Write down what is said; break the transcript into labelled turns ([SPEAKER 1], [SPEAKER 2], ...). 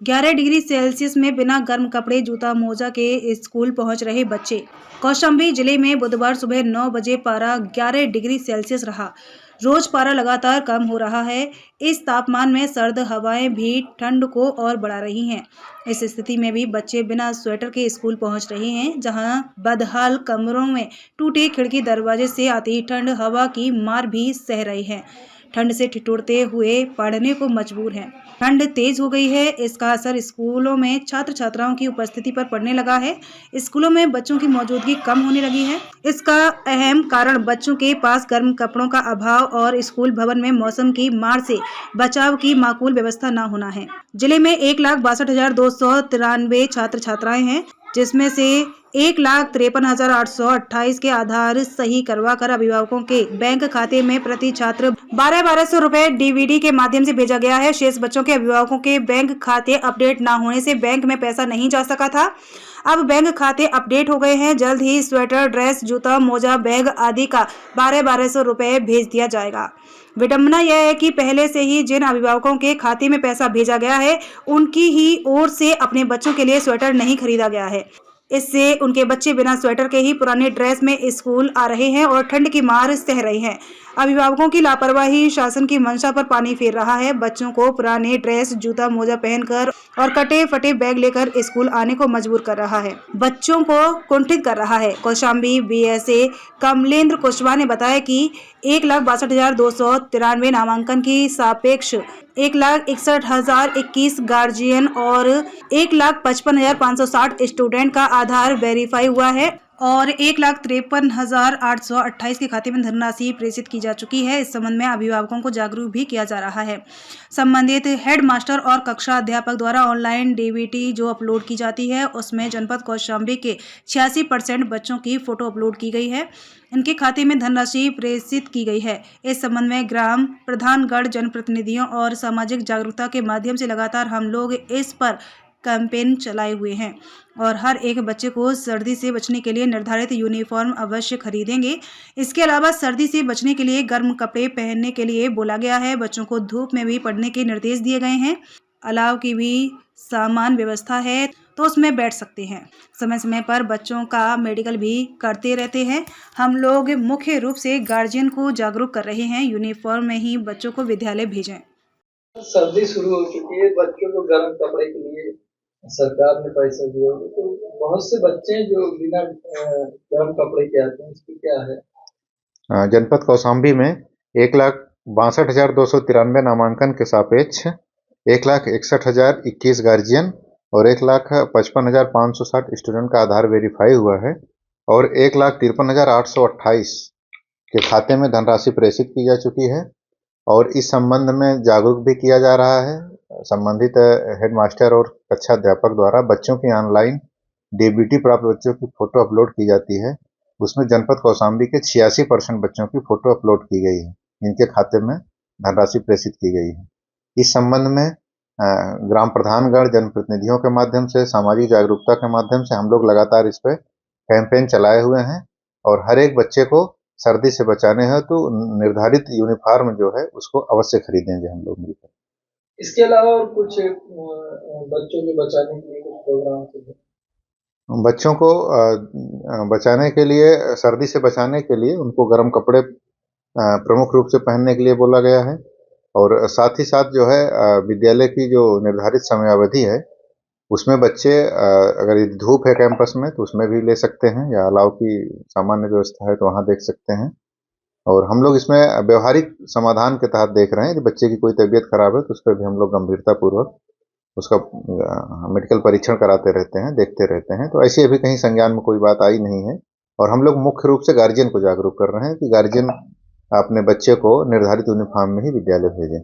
[SPEAKER 1] 11 degree Celsius में बिना गर्म कपड़े, जूता मोजा के स्कूल पहुंच रहे बच्चे। कौशाम्बी जिले में बुधवार सुबह 9 बजे पारा 11 डिग्री सेल्सियस रहा। रोज पारा लगातार कम हो रहा है। इस तापमान में सर्द हवाएं भी ठंड को और बढ़ा रही हैं। इस स्थिति में भी बच्चे बिना स्वेटर के स्कूल पहुंच रहे हैं, जहां बदहाल कमरों में टूटे खिड़की दरवाजे से आती ठंड हवा की मार भी सह रहे हैं। ठंड से ठिठुरते हुए पढ़ने को मजबूर हैं। ठंड तेज हो गई है, इसका असर स्कूलों में छात्र छात्राओं की उपस्थिति पर पड़ने लगा है। स्कूलों में बच्चों की मौजूदगी कम होने लगी है। इसका अहम कारण बच्चों के पास गर्म कपड़ों का अभाव और स्कूल भवन में मौसम की मार से बचाव की माकूल व्यवस्था न होना है। जिले में 1,62,293 छात्र छात्राएं हैं, जिसमें से 1,53,828 के आधार सही करवाकर अभिभावकों के बैंक खाते में प्रति छात्र 1200 रुपए डीबीटी के माध्यम से भेजा गया है। शेष बच्चों के अभिभावकों के बैंक खाते अपडेट न होने से बैंक में पैसा नहीं जा सका था। अब बैंक खाते अपडेट हो गए हैं। जल्द ही स्वेटर, ड्रेस, जूता, मोजा, बैग आदि का 1200 रुपए भेज दिया जाएगा। विडंबना यह है कि पहले से ही जिन अभिभावकों के खाते में पैसा भेजा गया है, उनकी ही ओर से अपने बच्चों के लिए स्वेटर नहीं खरीदा गया है। इससे उनके बच्चे बिना स्वेटर के ही पुराने ड्रेस में स्कूल आ रहे हैं और ठंड की मार सह रहे हैं। अभिभावकों की लापरवाही शासन की मंशा पर पानी फेर रहा है। बच्चों को पुराने ड्रेस, जूता मोजा पहनकर और कटे फटे बैग लेकर स्कूल आने को मजबूर कर रहा है, बच्चों को कुंठित कर रहा है। कौशाम्बी बीएसए कमलेंद्र कुशवाहा ने बताया कि 1,62,293 नामांकन की सापेक्ष 1,61,021 गार्जियन और 1,55,560 स्टूडेंट का आधार वेरीफाई हुआ है और 1,53,828 के खाते में धनराशि प्रेषित की जा चुकी है। इस संबंध में अभिभावकों को जागरूक भी किया जा रहा है। संबंधित हेड मास्टर और कक्षा अध्यापक द्वारा ऑनलाइन डीबीटी जो अपलोड की जाती है, उसमें जनपद कौशाम्बी के 86% बच्चों की फोटो अपलोड की गई है। इनके खाते में धनराशि प्रेषित की गई है। इस संबंध में ग्राम प्रधानगढ़ जनप्रतिनिधियों और सामाजिक जागरूकता के माध्यम से लगातार हम लोग इस पर कैंपेन चलाए हुए हैं और हर एक बच्चे को सर्दी से बचने के लिए निर्धारित यूनिफॉर्म अवश्य खरीदेंगे। इसके अलावा सर्दी से बचने के लिए गर्म कपड़े पहनने के लिए बोला गया है। बच्चों को धूप में भी पढ़ने के निर्देश दिए गए हैं। अलाव की भी सामान व्यवस्था है, तो उसमें बैठ सकते हैं। समय समय पर बच्चों का मेडिकल भी करते रहते हैं। हम लोग मुख्य रूप से गार्जियन को जागरूक कर रहे हैं, यूनिफॉर्म में ही बच्चों को विद्यालय भेजें।
[SPEAKER 2] सर्दी शुरू हो चुकी है, बच्चों को गर्म कपड़े के लिए सरकार ने पैसा दिया होगा, तो बहुत से बच्चे हैं जो बिना गर्म कपड़े के आते हैं, इसकी क्या है?
[SPEAKER 3] जनपद कौशाम्बी में 1,62,293 नामांकन के सापेक्ष 1,61,021 गार्जियन और 1,55,560 स्टूडेंट का आधार वेरीफाई हुआ है और 1,53,828 के खाते में धनराशि प्रेषित की जा चुकी है और इस संबंध में जागरूक भी किया जा रहा है। संबंधित हेडमास्टर और कक्षा अध्यापक द्वारा बच्चों की ऑनलाइन डीबीटी प्राप्त बच्चों की फोटो अपलोड की जाती है। उसमें जनपद कौशाम्बी के 86% बच्चों की फोटो अपलोड की गई है, इनके खाते में धनराशि प्रेषित की गई है। इस संबंध में ग्राम प्रधानगढ़ जनप्रतिनिधियों के माध्यम से, सामाजिक जागरूकता के माध्यम से हम लोग लगातार इस पे कैंपेन चलाए हुए हैं और हर एक बच्चे को सर्दी से बचाने हैं तो निर्धारित यूनिफॉर्म जो है उसको अवश्य खरीदेंगे हम लोग मिलकर।
[SPEAKER 2] इसके अलावा और कुछ बच्चों को बचाने के लिए कुछ प्रोग्राम है?
[SPEAKER 3] बच्चों को बचाने के लिए, सर्दी से बचाने के लिए उनको गर्म कपड़े प्रमुख रूप से पहनने के लिए बोला गया है और साथ ही साथ जो है विद्यालय की जो निर्धारित समयावधि है उसमें बच्चे अगर धूप है कैंपस में तो उसमें भी ले सकते हैं या अलाव की सामान्य व्यवस्था है तो वहाँ देख सकते हैं। और हम लोग इसमें व्यवहारिक समाधान के तहत देख रहे हैं कि बच्चे की कोई तबीयत खराब है तो उस पर भी हम लोग गंभीरतापूर्वक उसका मेडिकल परीक्षण कराते रहते हैं, देखते रहते हैं। तो ऐसी अभी कहीं संज्ञान में कोई बात आई नहीं है और हम लोग मुख्य रूप से गार्जियन को जागरूक कर रहे हैं कि गार्जियन अपने बच्चे को निर्धारित यूनिफॉर्म में ही विद्यालय भेजें।